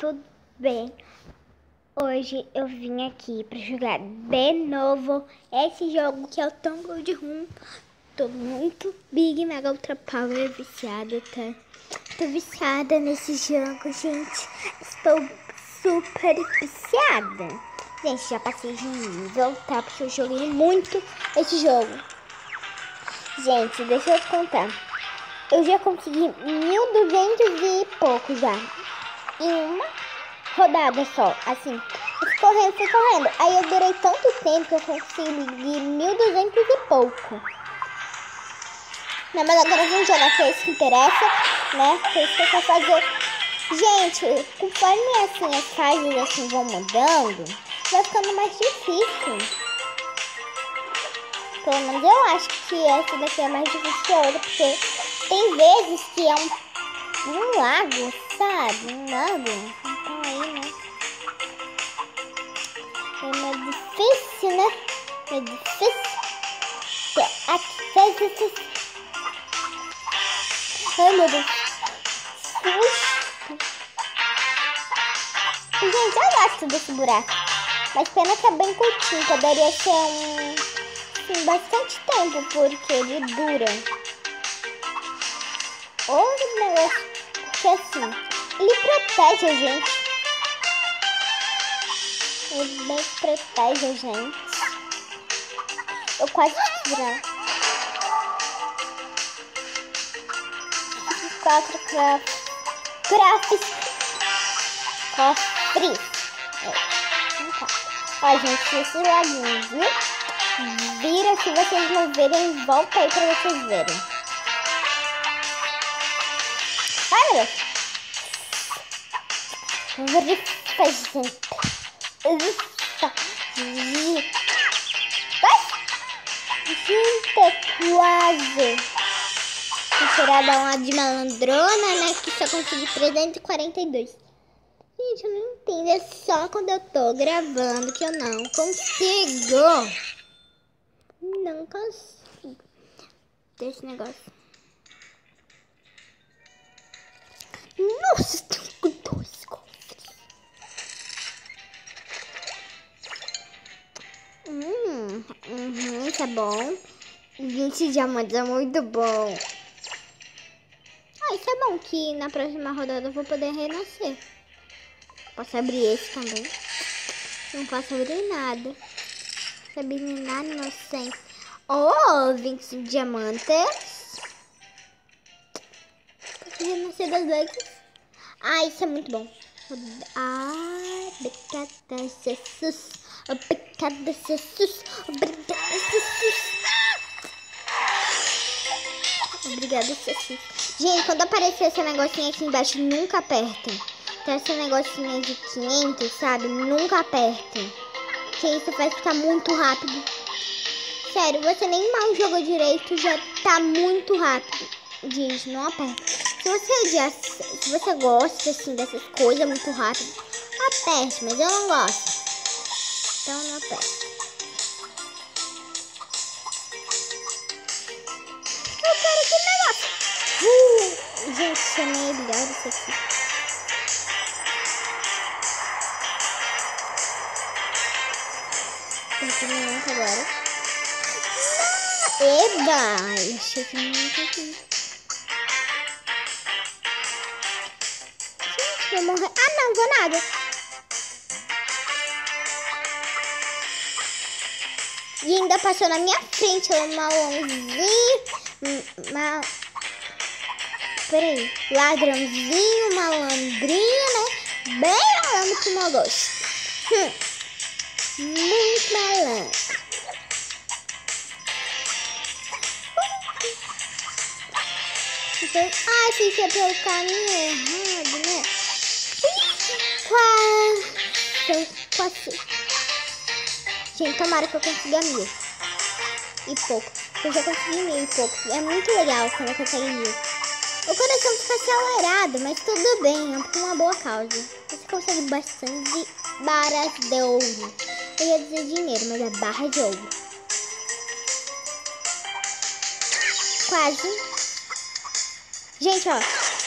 tudo bem? Hoje eu vim aqui pra jogar de novo esse jogo que é o Tango de Rum. Tô muito Big Mega Ultra Power viciada, tá? Tô viciada nesse jogo, gente. Estou super viciada. Gente, já passei de nível, tá? Porque eu joguei muito esse jogo. Gente, deixa eu contar. Eu já consegui 1.200 e pouco já. Em uma rodada só, assim. Eu fui correndo. Aí eu durei tanto tempo que eu consegui 1.200 e pouco. Não, mas agora vamos jogar, que é isso que interessa, né? Que é isso que eu quero fazer. Gente, conforme assim as fases assim vão mudando, vai ficando mais difícil. Pelo menos eu acho que essa daqui é mais difícil que a outra, porque tem vezes que é um lago, sabe? Um lago. Então aí, né? É mais difícil, né? É difícil. Aqui é difícil. Ai, meu Deus. Susto. Gente, eu gosto desse buraco. Mas pena que é bem curtinho. Poderia ser assim, bastante tempo, porque ele dura. Outro negócio que assim, ele protege a gente. Ele bem protege a gente. Eu quase virar. 4 cofres. Ó, gente, esse laguinho, viu? Vira, se vocês não verem, volta aí pra vocês verem. Ai, meu Deus. Gente, quase. Vou tirar dar uma de malandrona, né? Que só consegui 342. Gente, eu não entendo. É só quando eu tô gravando que eu não consigo. Não consigo. Desse negócio. Nossa, tô com 2 cofres. Isso é bom. 20 diamantes é muito bom. Ah, isso é bom que na próxima rodada eu vou poder renascer. Posso abrir esse também. Não posso abrir nada. Não abrir nada inocente. Oh, 20 diamantes. Posso renascer das legs. Ah, isso é muito bom. Ah, obrigada, Jesus. Obrigada, Jesus. Obrigada, Jesus. Obrigada, Jesus. Gente, quando aparecer esse negocinho aqui embaixo, nunca apertem. Então, esse negocinho de 500, sabe? Nunca apertem. Porque isso vai ficar muito rápido. Sério, você nem mal jogou direito, já tá muito rápido. Gente, não aperta. Se você gosta, assim, dessas coisas muito rápido, aperte, mas eu não gosto. Então, não aperte. Eu quero esse negócio. Gente, isso é melhor isso aqui. Muito agora. Eba! Eu achei que não ia aqui. Gente, vou morrer. Ah, não, vou nada. E ainda passou na minha frente o malãozinho. Peraí. Ladrãozinho, malandrinho, né? Bem malandro pro meu gosto. Muito malandro. Ai, fiquei pelo caminho errado, né? Quase. Gente, tomara que eu consiga 1.000 e pouco. Eu já consegui 1.000 e pouco. É muito legal quando eu consigo 1.000. O coração fica acelerado, mas tudo bem. É por uma boa causa. Você consegue bastante barras de ouro. Eu ia dizer dinheiro, mas é barra de ouro. Quase. Gente, ó.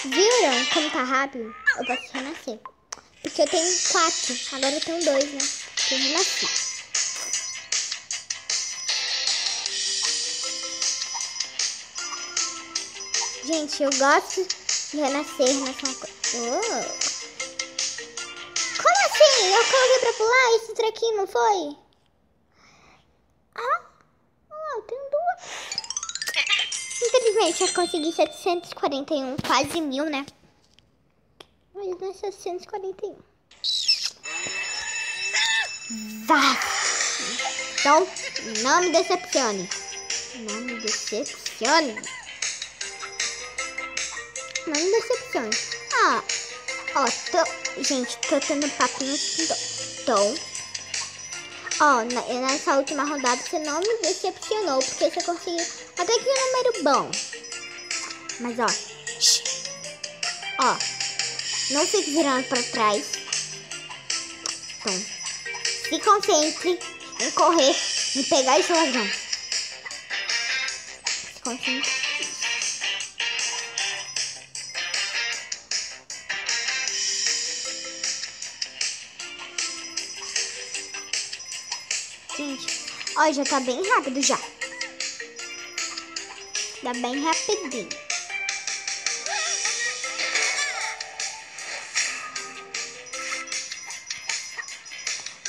Viram como tá rápido? Eu posso renascer. Porque eu tenho 4. Agora eu tenho 2, né? Porque eu renasci. Gente, eu gosto de renascer. Renascer uma coisa. Oh. Como assim? Eu coloquei pra pular esse trequinho, não foi? Eu tenho 2. Infelizmente, eu consegui 741, quase 1000, né? Mas não é 741. Vá! Então, não me decepcione. Não me decepcione. Não me decepcione. Gente, tô tendo papinho com Tom. Nessa última rodada você não me decepcionou, porque você conseguiu até que um número bom. Mas não fique virando pra trás. Então, se concentre em correr, em pegar esse ladrão. Se concentre. Gente, já tá bem rápido já. Tá bem rapidinho.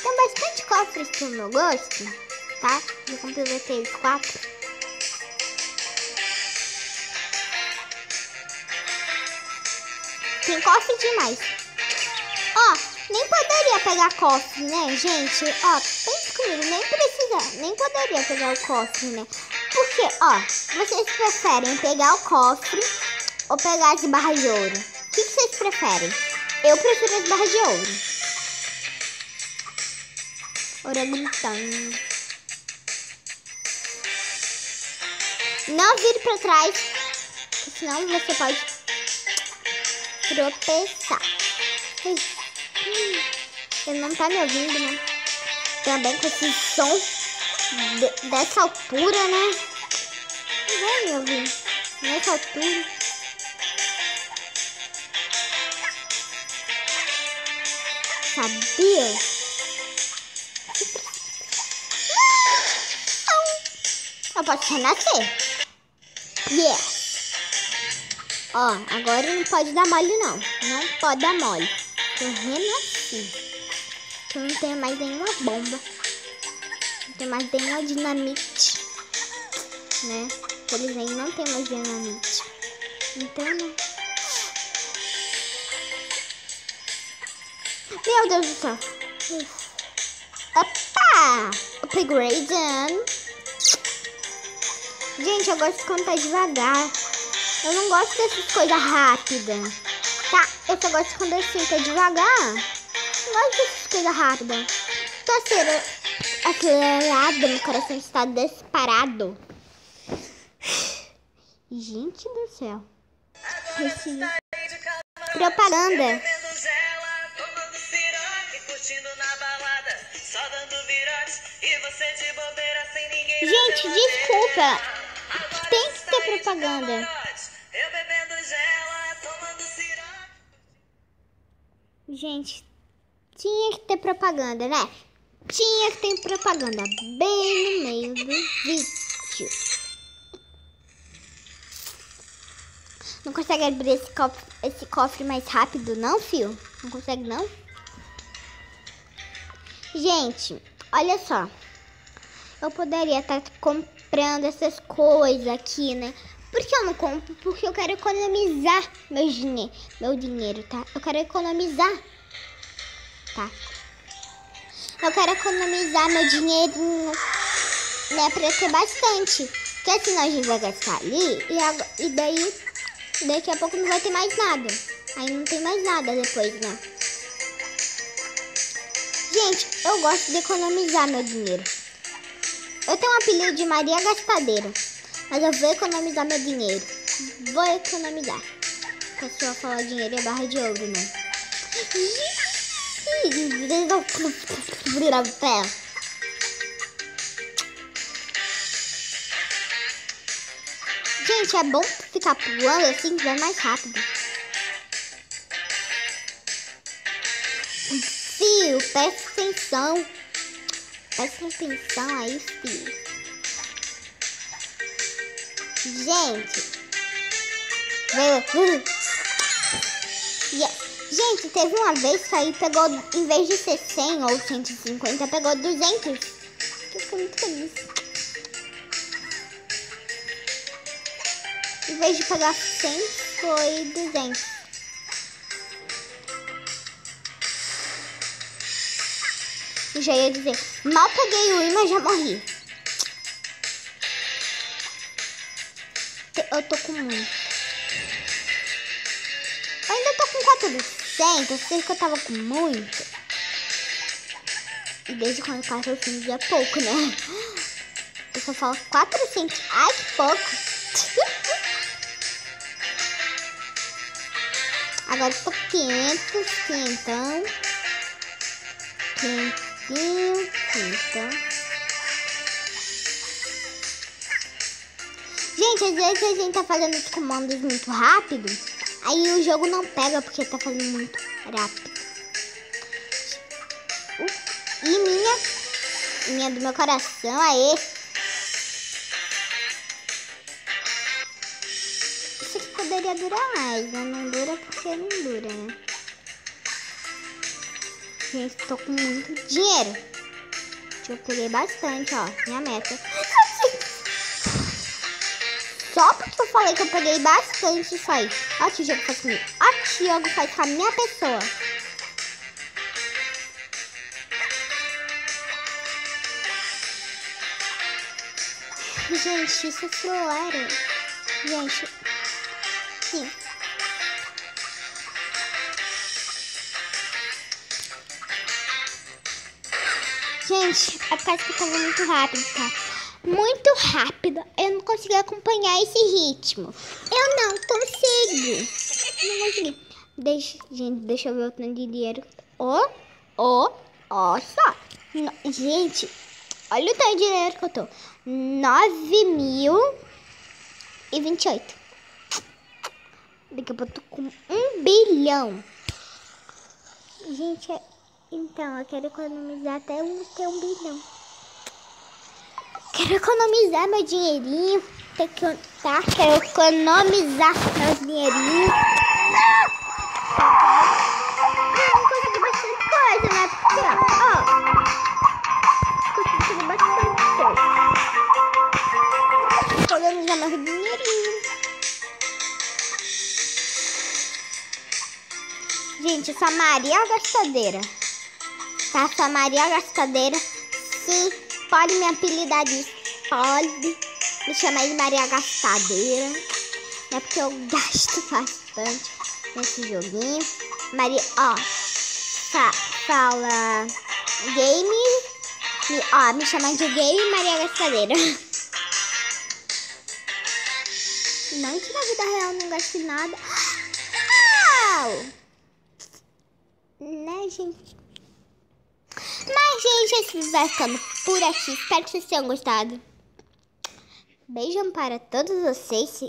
Tem bastante cofres pro meu gosto, tá? Eu completei os 4. Tem cofre demais. Nem poderia pegar cofre, né, gente? Pense comigo, nem poderia pegar o cofre, né? Porque, vocês preferem pegar o cofre ou pegar as barras de ouro? O que vocês preferem? Eu prefiro as barras de ouro. Orangutang. Não vire pra trás, senão você pode tropeçar. Ele não tá me ouvindo, né? Também com esse som dessa altura, né? Não vai me ouvir nessa altura. Sabia? Eu posso renascer. Yes. Agora não pode dar mole, não. Não pode dar mole. Eu renasci. Eu não tenho mais nenhuma bomba. Não tenho mais nenhuma dinamite. Né? Felizmente não tem mais dinamite. Então, né? Meu Deus do céu. Opa! Upgrading. Gente, eu gosto de contar devagar. Eu não gosto dessas coisas rápidas. Tá? Eu só gosto quando assim, tá devagar. Não gosto dessas coisas rápidas. Tô acelerado, meu coração está disparado. Gente do céu. Propaganda. Gente, desculpa. Tem que ter propaganda. Gente, tinha que ter propaganda, né? Tinha que ter propaganda bem no meio do vídeo. Não consegue abrir esse cofre mais rápido, não, fio? Não consegue, não? Gente, olha só. Eu poderia estar comprando essas coisas aqui, né? Por que eu não compro? Porque eu quero economizar meu dinheiro, tá? Eu quero economizar, tá? Eu quero economizar meu dinheirinho, né? Pra ter bastante. Porque senão a gente vai gastar ali e daí daqui a pouco não vai ter mais nada. Aí não tem mais nada depois, né? Gente, eu gosto de economizar meu dinheiro. Eu tenho um apelido de Maria Gastadeira. Mas eu vou economizar meu dinheiro. Vou economizar. Se a pessoa falar dinheiro é barra de ouro, né? Gente, é bom ficar pulando assim, vai mais rápido. presta atenção. Presta atenção aí, filho. Gente. Gente, teve uma vez que aí pegou, em vez de ser 100 ou 150, pegou 200. Eu fiquei muito feliz. Em vez de pegar 100, foi 200. Eu já ia dizer, mal peguei o imã, já morri. Eu tô com muito. Eu ainda tô com 400, eu sei que eu tava com muito. E desde quando 400 é pouco, né? Eu só falo 400. Ai, que pouco. Agora eu tô 500, 500. Gente, às vezes a gente tá fazendo os comandos muito rápido, aí o jogo não pega porque tá fazendo muito rápido. E minha do meu coração, aê. Isso aqui poderia durar mais, né? Não dura porque não dura, né? Gente, tô com muito dinheiro. Eu peguei bastante, ó. Minha meta. Só porque eu falei que eu peguei bastante isso aí. Olha o que o jogo faz comigo. Olha o que o jogo faz com a minha pessoa. Gente, isso acelera. Gente. Sim. Gente, é porque que eu tava muito rápido, tá? Muito rápido. Eu não consegui acompanhar esse ritmo. Eu não consigo. Não consegui. Gente, deixa eu ver o tanto de dinheiro. Ó só. Gente, olha o tanto de dinheiro que eu tô. 9.028. Daqui a pouco eu tô com 1 bilhão. Gente, então eu quero economizar até ter 1 bilhão. Quero economizar meu dinheirinho. Quero economizar meus dinheirinhos. Eu não consegui bastante coisa, né? Porque, consegui bastante coisa. Economizar meu dinheirinho. Gente, essa Maria gastadeira. Tá? Essa Maria gastadeira. Sim, pode me apelidar disso. Pode me chamar de Maria gastadeira. É porque eu gasto bastante nesse joguinho. Maria, fala game. Me chama de game Maria gastadeira. Não que na vida real não gaste nada. Né, gente? Mas, gente, esse vídeo vai ficando por aqui. Espero que vocês tenham gostado. Beijão para todos vocês.